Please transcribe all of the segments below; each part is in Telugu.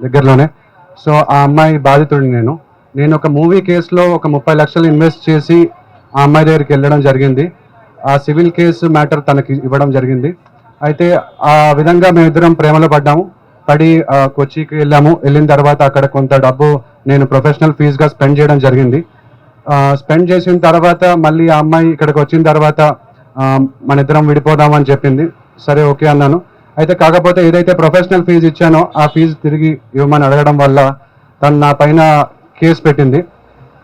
దగ్గరలోనే. సో ఆ అమ్మాయి బాధితుడిని నేను ఒక మూవీ కేసులో ఒక 30 లక్షలు ఇన్వెస్ట్ చేసి ఆ అమ్మాయి దగ్గరికి వెళ్ళడం జరిగింది. ఆ సివిల్ కేసు మ్యాటర్ తనకి ఇవ్వడం జరిగింది. అయితే ఆ విధంగా మేమిద్దరం ప్రేమలో పడి కొచ్చికి వెళ్ళిన తర్వాత అక్కడ కొంత డబ్బు నేను ప్రొఫెషనల్ ఫీజుగా స్పెండ్ చేయడం జరిగింది. స్పెండ్ చేసిన తర్వాత మళ్ళీ ఆ అమ్మాయి ఇక్కడికి వచ్చిన తర్వాత మన ఇద్దరం విడిపోదామని చెప్పింది. సరే ఓకే అన్నాను. అయితే కాకపోతే ఏదైతే ప్రొఫెషనల్ ఫీజు ఇచ్చానో ఆ ఫీజు తిరిగి ఇవ్వమని అడగడం వల్ల తను నా పైన కేసు పెట్టింది.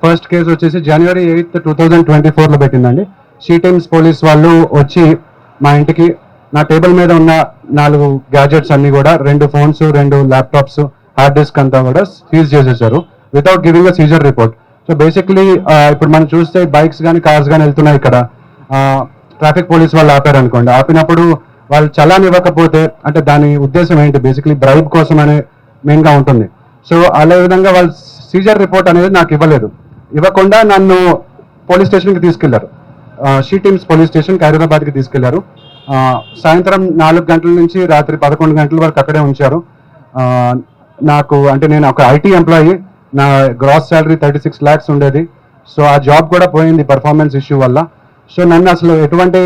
ఫస్ట్ కేసు వచ్చేసి January 8, 2024లో పెట్టిందండి. టీమ్స్ పోలీస్ వాళ్ళు వచ్చి మా ఇంటికి నా టేబుల్ మీద ఉన్న 4 గ్యాజెట్స్ అన్ని కూడా 2 ఫోన్స్ 2 ల్యాప్టాప్స్ హార్డ్ డిస్క్ అంతా కూడా సీజ్ చేసేసారు without giving a Caesar report. So basically ఇప్పుడు మనం చూస్తే బైక్స్ కానీ కార్స్ కానీ వెళ్తున్నాయి, ఇక్కడ ట్రాఫిక్ పోలీస్ వాళ్ళు ఆపారు అనుకోండి. ఆపినప్పుడు వాళ్ళు చలాన్ ఇవ్వకపోతే అంటే దాని ఉద్దేశం ఏంటి, బేసిక్లీ బ్రైబ్ కోసం అనే మెయిన్గా ఉంటుంది. సో అదే విధంగా వాళ్ళు సీజర్ రిపోర్ట్ అనేది నాకు ఇవ్వకుండా నన్ను పోలీస్ స్టేషన్కి తీసుకెళ్లారు. టీమ్స్ పోలీస్ స్టేషన్ ఖైరతాబాద్కి తీసుకెళ్లారు. సాయంత్రం 4 గంటల నుంచి రాత్రి 11 గంటల వరకు అక్కడే ఉంచారు. నాకు అంటే నేను ఒక ఐటీ ఎంప్లాయీ, నా గ్రాస్ శాలరీ 36 lakhs ఉండేది. సో ఆ జాబ్ కూడా పోయింది పర్ఫార్మెన్స్ ఇష్యూ వల్ల. సో నన్ను అసలు ఎటువంటి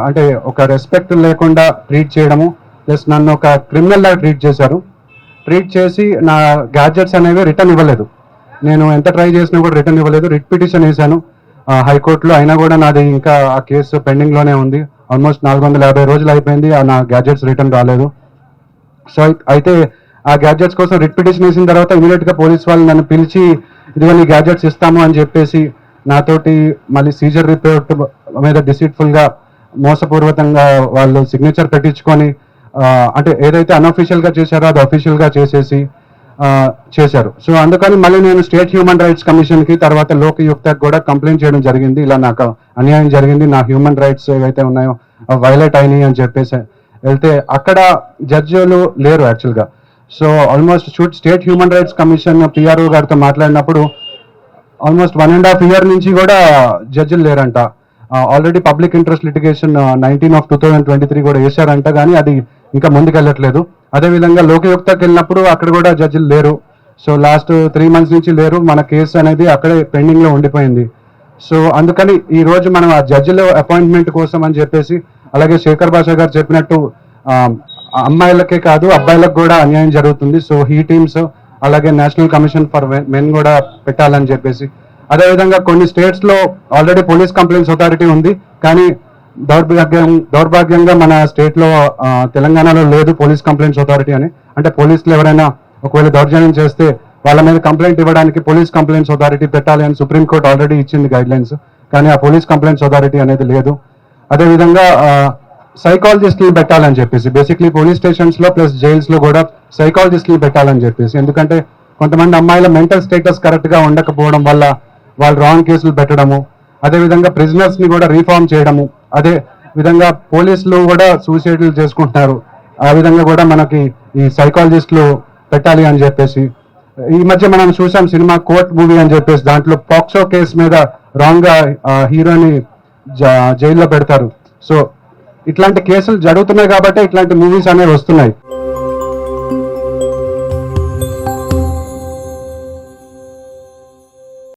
అంటే ఒక రెస్పెక్ట్ లేకుండా ట్రీట్ చేయడము, ప్లస్ నన్ను ఒక క్రిమినల్ లాగా ట్రీట్ చేసి నా గ్యాడ్జెట్స్ అనేవి రిటర్న్ ఇవ్వలేదు. నేను ఎంత ట్రై చేసినా కూడా రిటర్న్ ఇవ్వలేదు. రిట్ పిటిషన్ వేశాను హైకోర్టులో, అయినా కూడా నాది ఇంకా ఆ కేసు పెండింగ్లోనే ఉంది. ఆల్మోస్ట్ 450 రోజులు అయిపోయింది, నా గ్యాడ్జెట్స్ రిటర్న్ రాలేదు. సో అయితే ఆ గ్యాడ్జెట్స్ కోసం రిట్ పిటిషన్ వేసిన తర్వాత ఇమీడియట్గా పోలీస్ వాళ్ళు నన్ను పిలిచి ఇదిగో నీ గ్యాడ్జెట్స్ ఇస్తాము అని చెప్పేసి నాతోటి మళ్ళీ సీజర్ రిపోర్ట్ మీద డిసీట్ఫుల్గా మోసపూర్వకంగా వాళ్ళు సిగ్నేచర్ పెట్టించుకొని అంటే ఏదైతే అన్అఫీషియల్గా చేశారో అది అఫీషియల్గా చేశారు. సో అందుకని మళ్ళీ నేను స్టేట్ హ్యూమన్ రైట్స్ కమిషన్కి తర్వాత లోకయుక్తకు కూడా కంప్లైంట్ చేయడం జరిగింది. ఇలా నాకు అన్యాయం జరిగింది, నా హ్యూమన్ రైట్స్ ఏవైతే ఉన్నాయో వైలేట్ అయినాయి అని చెప్పేసి వెళ్తే అక్కడ జడ్జిలు లేరు యాక్చువల్గా. So almost state human rights commission PRO గారితో మాట్లాడినప్పుడు ఆల్మోస్ట్ 1.5 year నుంచి కూడా జడ్జిలు లేరంట. Already public interest litigation 19 of 2023 కూడా వేశారంట, కానీ అది ఇంకా ముందుకెళ్ళట్లేదు. అదేవిధంగా లోకయుక్తకి వెళ్ళినప్పుడు అక్కడ కూడా జడ్జిలు లేరు. సో లాస్ట్ 3 months నుంచి లేరు. మన కేసు అనేది అక్కడే పెండింగ్లో ఉండిపోయింది. సో అందుకని ఈ రోజు మనం ఆ జడ్జిల అపాయింట్మెంట్ కోసం అని చెప్పేసి, అలాగే శేఖర్ భాషా గారు చెప్పినట్టు అమ్మాయిలకే కాదు అబ్బాయిలకు కూడా అన్యాయం జరుగుతుంది. సో టీమ్స్ అలాగే నేషనల్ కమిషన్ ఫర్ మెన్ కూడా పెట్టాలని చెప్పేసి, అదేవిధంగా కొన్ని స్టేట్స్లో ఆల్రెడీ పోలీస్ కంప్లైంట్స్ అథారిటీ ఉంది, కానీ దౌర్భాగ్యంగా మన స్టేట్లో తెలంగాణలో లేదు పోలీస్ కంప్లైంట్స్ అథారిటీ అని. అంటే పోలీసులు ఎవరైనా ఒకవేళ దౌర్జన్యం చేస్తే వాళ్ళ మీద కంప్లైంట్ ఇవ్వడానికి పోలీస్ కంప్లైంట్స్ అథారిటీ పెట్టాలి అని సుప్రీంకోర్టు ఆల్రెడీ ఇచ్చింది గైడ్లైన్స్, కానీ ఆ పోలీస్ కంప్లైంట్స్ అథారిటీ అనేది లేదు. అదేవిధంగా సైకాలజిస్ట్ని పెట్టాలని చెప్పేసి, బేసిక్లీ పోలీస్ స్టేషన్స్లో ప్లస్ జైల్స్లో కూడా సైకాలజిస్ట్ని పెట్టాలని చెప్పేసి, ఎందుకంటే కొంతమంది అమ్మాయిల మెంటల్ స్టేటస్ కరెక్ట్గా ఉండకపోవడం వల్ల వాళ్ళు రాంగ్ కేసులు పెట్టడము, అదేవిధంగా ప్రిజనర్స్ని కూడా రీఫార్మ్ చేయడము, అదే విధంగా పోలీసులు కూడా సూసైడ్లు చేసుకుంటున్నారు. ఆ విధంగా కూడా మనకి ఈ సైకాలజిస్టులు పెట్టాలి అని చెప్పేసి, ఈ మధ్య మనం చూసాం సినిమా కోర్ట్ మూవీ అని చెప్పేసి, దాంట్లో పాక్సో కేసు మీద రాంగ్గా హీరోని జైల్లో పెడతారు. సో ఇట్లాంటి కేసులు జరుగుతున్నాయి కాబట్టి ఇట్లాంటి మూవీస్ అనేవి వస్తున్నాయి.